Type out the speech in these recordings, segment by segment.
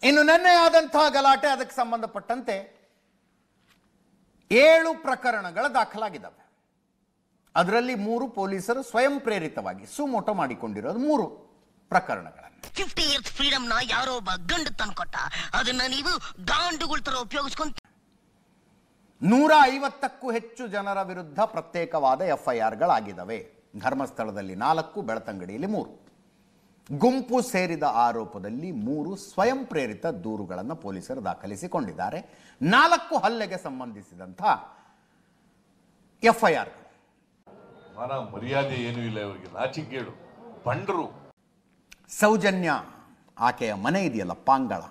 ಇನ್ನು ನಿನ್ನೆ ಆದಂತಹ ಗಲಾಟೆ ಅದಕ್ಕೆ ಸಂಬಂಧಪಟ್ಟಂತೆ 7 ಪ್ರಕರಣಗಳ ದಾಖಲಾಗಿದ್ದಾವೆ. ಅದರಲ್ಲಿ 3 ಪೊಲೀಸರು ಸ್ವಯಂ ಪ್ರೇರಿತವಾಗಿ ಸುಮೋಟೋ ಮಾಡಿಕೊಂಡಿರೋದು 3 ಪ್ರಕರಣಗಳನ್ನು. 50 ಇಯರ್ಸ್ ಫ್ರೀಡಮ್ ನ ಯಾರೋ ಒಬ್ಬ ಗಂಡು ತಂದ್ಕೊಟ್ಟ, ಅದನ್ನ ನೀವು ಗಾಂಡುಗಳ ತರ ಉಪಯೋಗಿಸ್ಕೊಂತ 150ಕ್ಕೂ ಹೆಚ್ಚು ಜನರ ವಿರುದ್ಧ ಪ್ರತ್ಯೇಕವಾದ FIRಗಳಾಗಿದ್ದಾವೆ. ಧರ್ಮಸ್ಥಳದಲ್ಲಿ 4, ಬೆಳ್ತಂಗಡಿಯಲ್ಲಿ 3. ಗುಂಪು ಸೇರಿದ ಆರೋಪದಲ್ಲಿ 3 ಸ್ವಯಂ ಪ್ರೇರಿತ ದೂರುಗಳನ್ನು ಪೊಲೀಸರು ದಾಖಲಿಸಿಕೊಂಡಿದ್ದಾರೆ. 4 ಹಲ್ಲೆಗೆ ಸಂಬಂಧಿಸಿದಂಥ FIRಗಳು. ಮರ್ಯಾದೆ ಏನೂ ಇಲ್ಲ ಇವರಿಗೆ, ನಾಚಿಕೆಗೇಡು, ಬಂಡರು. ಸೌಜನ್ಯ ಆಕೆಯ ಮನೆ ಇದೆಯಲ್ಲ ಪಾಂಗಳ,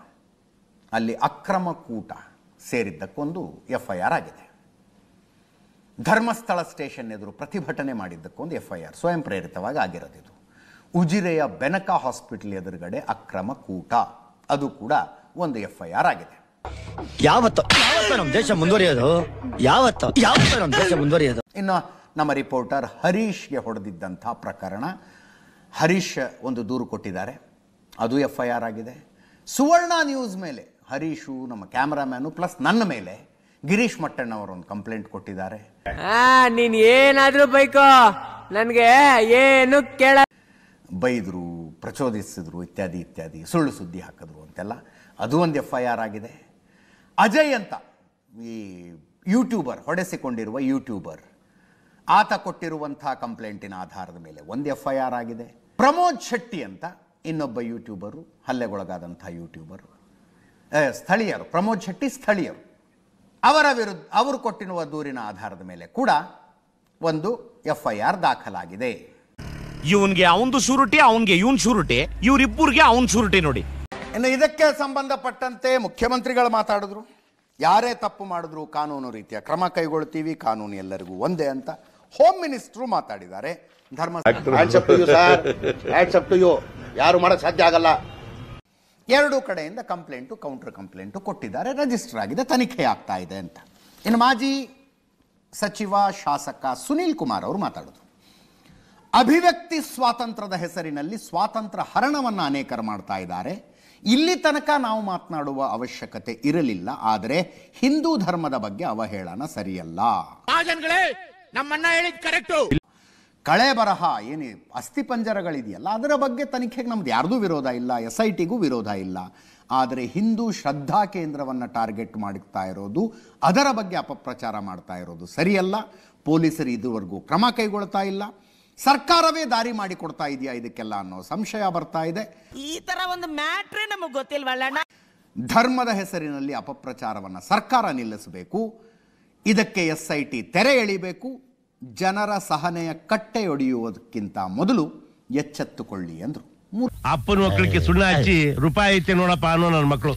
ಅಲ್ಲಿ ಅಕ್ರಮ ಕೂಟ ಸೇರಿದ್ದಕ್ಕೊಂದು FIR ಆಗಿದೆ. ಧರ್ಮಸ್ಥಳ ಸ್ಟೇಷನ್ ಎದುರು ಪ್ರತಿಭಟನೆ ಮಾಡಿದ್ದಕ್ಕೊಂದು FIR ಸ್ವಯಂ ಪ್ರೇರಿತವಾಗಿ ಆಗಿರೋದಿದು. ಉಜಿರೆಯ ಬೆನಕ ಹಾಸ್ಪಿಟಲ್ ಎದುರುಗಡೆ ಅಕ್ರಮ ಕೂಟ, ಅದು ಕೂಡ ಒಂದು FIR ಆಗಿದೆ. ಯಾವತ್ತು ನಮ್ಮ ದೇಶ ಮುಂದುವರಿಯೋದು? ಯಾವತ್ತು ನಮ್ಮ ದೇಶ ಮುಂದುವರಿಯೋದು? ಇನ್ನು ನಮ್ಮ ರಿಪೋರ್ಟರ್ ಹರೀಶ್ಗೆ ಹೊಡೆದಿದ್ದಂಥ ಪ್ರಕರಣ, ಹರೀಶ್ ಒಂದು ದೂರು ಕೊಟ್ಟಿದ್ದಾರೆ, ಅದು FIR ಆಗಿದೆ. ಸುವರ್ಣ ನ್ಯೂಸ್ ಮೇಲೆ ಹರೀಶು, ನಮ್ಮ ಕ್ಯಾಮ್ರಾಮ್ಯಾನು ಪ್ಲಸ್ ನನ್ನ ಮೇಲೆ ಗಿರೀಶ್ ಮಟ್ಟಣ್ಣವರು ಒಂದು ಕಂಪ್ಲೇಂಟ್ ಕೊಟ್ಟಿದ್ದಾರೆ. ನೀನ್ ಏನಾದ್ರೂ ಬೈಕೋ, ನನ್ಗೆ ಏನು ಕೇಳ, ಬೈದ್ರು, ಪ್ರಚೋದಿಸಿದ್ರು, ಇತ್ಯಾದಿ ಇತ್ಯಾದಿ, ಸುಳ್ಳು ಸುದ್ದಿ ಹಾಕಿದ್ರು ಅಂತೆಲ್ಲ, ಅದು ಒಂದು FIR ಆಗಿದೆ. ಅಜಯ್ ಅಂತ ಈ ಯೂಟ್ಯೂಬರ್, ಹೊಡೆಸಿಕೊಂಡಿರುವ ಯೂಟ್ಯೂಬರ್, ಆತ ಕೊಟ್ಟಿರುವಂಥ ಕಂಪ್ಲೇಂಟಿನ ಆಧಾರದ ಮೇಲೆ ಒಂದು FIR ಆಗಿದೆ. ಪ್ರಮೋದ್ ಶೆಟ್ಟಿ ಅಂತ ಇನ್ನೊಬ್ಬ ಯೂಟ್ಯೂಬರು, ಹಲ್ಲೆಗೊಳಗಾದಂಥ ಯೂಟ್ಯೂಬರು, ಸ್ಥಳೀಯರು, ಪ್ರಮೋದ್ ಶೆಟ್ಟಿ ಸ್ಥಳೀಯರು, ಅವರ ವಿರುದ್ಧ ಅವರು ಕೊಟ್ಟಿರುವ ದೂರಿನ ಆಧಾರದ ಮೇಲೆ ಕೂಡ ಒಂದು FIR ದಾಖಲಾಗಿದೆ. ಇವನ್ಗೆ ಅವನದು ಶೂರಿಟಿ, ಅವನ್ಗೆ ಇವನ್ ಶೂರಿಟಿ, ಇವರಿಬ್ಬರಿಗೆ ಅವನ್ ಶೂರಿಟಿ ನೋಡಿ. ಇನ್ನು ಇದಕ್ಕೆ ಸಂಬಂಧಪಟ್ಟಂತೆ ಮುಖ್ಯಮಂತ್ರಿಗಳು ಮಾತಾಡಿದ್ರು, ಯಾರೇ ತಪ್ಪು ಮಾಡಿದ್ರು ಕಾನೂನು ರೀತಿಯ ಕ್ರಮ ಕೈಗೊಳ್ತೀವಿ, ಕಾನೂನು ಎಲ್ಲರಿಗೂ ಒಂದೇ ಅಂತ. ಹೋಮ್ ಮಿನಿಸ್ಟ್ರು ಮಾತಾಡಿದ್ದಾರೆ. ಯಾರು ಮಾಡಕ್ ಸಾಧ್ಯ ಆಗಲ್ಲ. 2 ಕಡೆಯಿಂದ ಕಂಪ್ಲೇಂಟು, ಕೌಂಟರ್ ಕಂಪ್ಲೇಂಟು ಕೊಟ್ಟಿದ್ದಾರೆ, ರಿಜಿಸ್ಟರ್ ಆಗಿದೆ, ತನಿಖೆ ಆಗ್ತಾ ಇದೆ ಅಂತ. ಇನ್ನು ಮಾಜಿ ಸಚಿವ ಶಾಸಕ ಸುನೀಲ್ ಕುಮಾರ್ ಅವರು ಮಾತಾಡಿದ್ರು. ಅಭಿವ್ಯಕ್ತಿ ಸ್ವಾತಂತ್ರ್ಯದ ಹೆಸರಿನಲ್ಲಿ ಸ್ವಾತಂತ್ರ್ಯ ಹರಣವನ್ನು ಅನೇಕರು ಮಾಡ್ತಾ ಇದ್ದಾರೆ. ಇಲ್ಲಿ ತನಕ ನಾವು ಮಾತನಾಡುವ ಅವಶ್ಯಕತೆ ಇರಲಿಲ್ಲ, ಆದರೆ ಹಿಂದೂ ಧರ್ಮದ ಬಗ್ಗೆ ಅವಹೇಳನ ಸರಿಯಲ್ಲ. ನಮ್ಮನ್ನ ಹೇಳಿದ್ ಕರೆಕ್ಟು. ಕಳೆ ಬರಹ ಏನು ಅಸ್ಥಿಪಂಜರಗಳಿದೆಯಲ್ಲ, ಅದರ ಬಗ್ಗೆ ತನಿಖೆಗೆ ನಮ್ದು ಯಾರ್ದೂ ವಿರೋಧ ಇಲ್ಲ, SITಗೂ ವಿರೋಧ ಇಲ್ಲ. ಆದರೆ ಹಿಂದೂ ಶ್ರದ್ಧಾ ಕೇಂದ್ರವನ್ನು ಟಾರ್ಗೆಟ್ ಮಾಡ್ತಾ ಇರೋದು, ಅದರ ಬಗ್ಗೆ ಅಪಪ್ರಚಾರ ಮಾಡ್ತಾ ಇರೋದು ಸರಿಯಲ್ಲ. ಪೊಲೀಸರು ಇದುವರೆಗೂ ಕ್ರಮ ಕೈಗೊಳ್ತಾ ಇಲ್ಲ. ಸರ್ಕಾರವೇ ದಾರಿ ಮಾಡಿಕೊಡ್ತಾ ಇದೆಯಾ ಇದಕ್ಕೆಲ್ಲ ಅನ್ನೋ ಸಂಶಯ ಬರ್ತಾ ಇದೆ. ಈ ತರ ಒಂದು ಮ್ಯಾಟ್ರೇ ನಮಗೆ ಗೊತ್ತಿಲ್ವಲ್ಲ. ಧರ್ಮದ ಹೆಸರಿನಲ್ಲಿ ಅಪಪ್ರಚಾರವನ್ನು ಸರ್ಕಾರ ನಿಲ್ಲಿಸಬೇಕು. ಇದಕ್ಕೆ SIT ತೆರೆ ಎಳಿಬೇಕು. ಜನರ ಸಹನೆಯ ಕಟ್ಟೆಯೊಡೆಯುವುದಕ್ಕಿಂತ ಮೊದಲು ಎಚ್ಚೆತ್ತುಕೊಳ್ಳಿ ಅಂದ್ರು. ಅಪ್ಪನ ಮಕ್ಕಳಿಗೆ ಸುಣ್ಣ ಹಚ್ಚಿ ರೂಪಾಯಿ ಐತೆ ನೋಡಪ್ಪ ಅನ್ನೋ ನನ್ನ ಮಕ್ಕಳು.